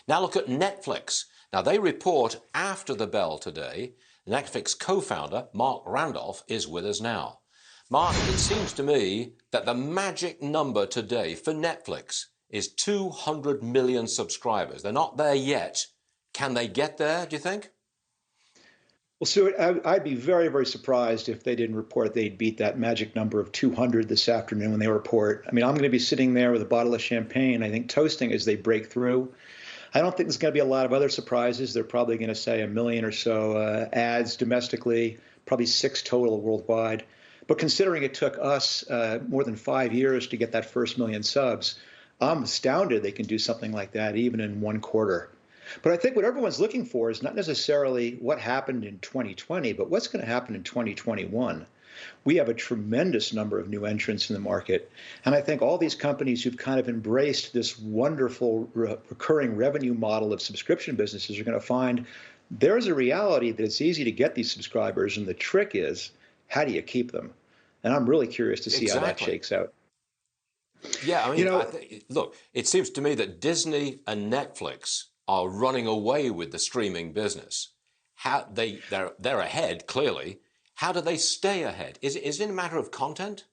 Now look at Netflix. Now they report after the bell today. Netflix co-founder Mark Randolph is with us now. Mark, it seems to me that the magic number today for Netflix is 200 million subscribers. They're not there yet. Can they get there, do you think? Well, Stuart, I'd be very, very surprised if they didn't report they'd beat that magic number of 200 this afternoon when they report. I mean, I'm going to be sitting there with a bottle of champagne, I think toasting as they break through. I don't think there's going to be a lot of other surprises. They're probably going to say a million or so ads domestically, probably 6 total worldwide. But considering it took us more than 5 years to get that first million subs, I'm astounded they can do something like that even in 1 quarter. But I think what everyone's looking for is not necessarily what happened in 2020, but what's going to happen in 2021. We have a tremendous number of new entrants in the market. And I think all these companies who've kind of embraced this wonderful recurring revenue model of subscription businesses are going to find there's a reality that it's easy to get these subscribers. And the trick is, how do you keep them? And I'm really curious to see how that shakes out. Yeah, I mean, look, it seems to me that Disney and Netflix are running away with the streaming business. They're ahead, clearly. How do they stay ahead? Is it a matter of content?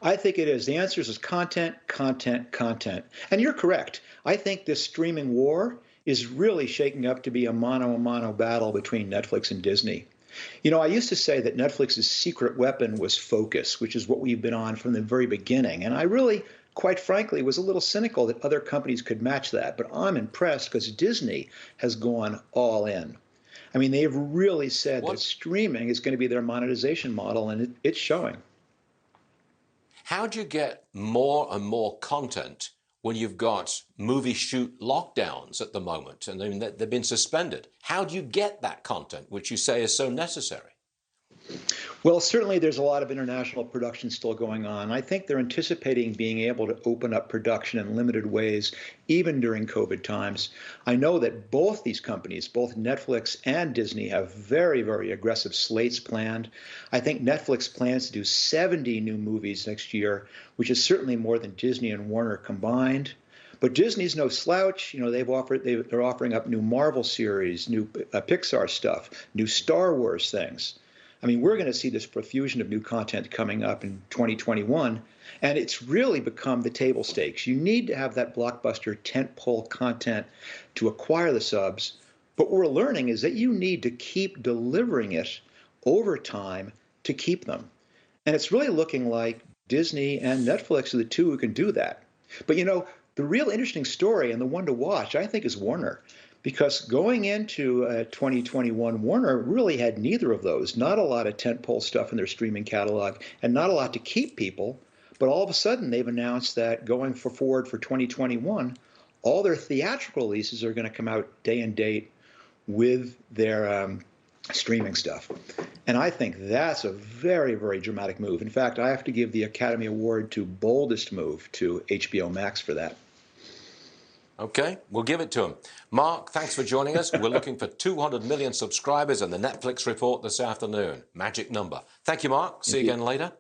I think it is. The answer is content, content, content. And you're correct. I think this streaming war is really shaking up to be a mano-a-mano battle between Netflix and Disney. You know, I used to say that Netflix's secret weapon was focus, which is what we've been on from the very beginning. And I really, quite frankly, was a little cynical that other companies could match that. But I'm impressed because Disney has gone all in. I mean, they've really said that streaming is going to be their monetization model, and it's showing. How do you get more and more content when you've got movie shoot lockdowns at the moment and they've been suspended? How do you get that content, which you say is so necessary? Well, certainly there's a lot of international production still going on. I think they're anticipating being able to open up production in limited ways, even during COVID times. I know that both these companies, both Netflix and Disney, have very, very aggressive slates planned. I think Netflix plans to do 70 new movies next year, which is certainly more than Disney and Warner combined. But Disney's no slouch. You know, they're offering up new Marvel series, new Pixar stuff, new Star Wars things. I mean, we're going to see this profusion of new content coming up in 2021, and it's really become the table stakes. You need to have that blockbuster tentpole content to acquire the subs, but what we're learning is that you need to keep delivering it over time to keep them. And it's really looking like Disney and Netflix are the two who can do that. But, you know, the real interesting story and the one to watch, I think, is Warner. Because going into 2021, Warner really had neither of those. Not a lot of tentpole stuff in their streaming catalog and not a lot to keep people. But all of a sudden, they've announced that going forward for 2021, all their theatrical releases are going to come out day and date with their streaming stuff. And I think that's a very, very dramatic move. In fact, I have to give the Academy Award to boldest move to HBO Max for that. Okay, we'll give it to him. Mark, thanks for joining us. We're looking for 200 million subscribers and the Netflix report this afternoon. Magic number. Thank you, Mark. See you again later.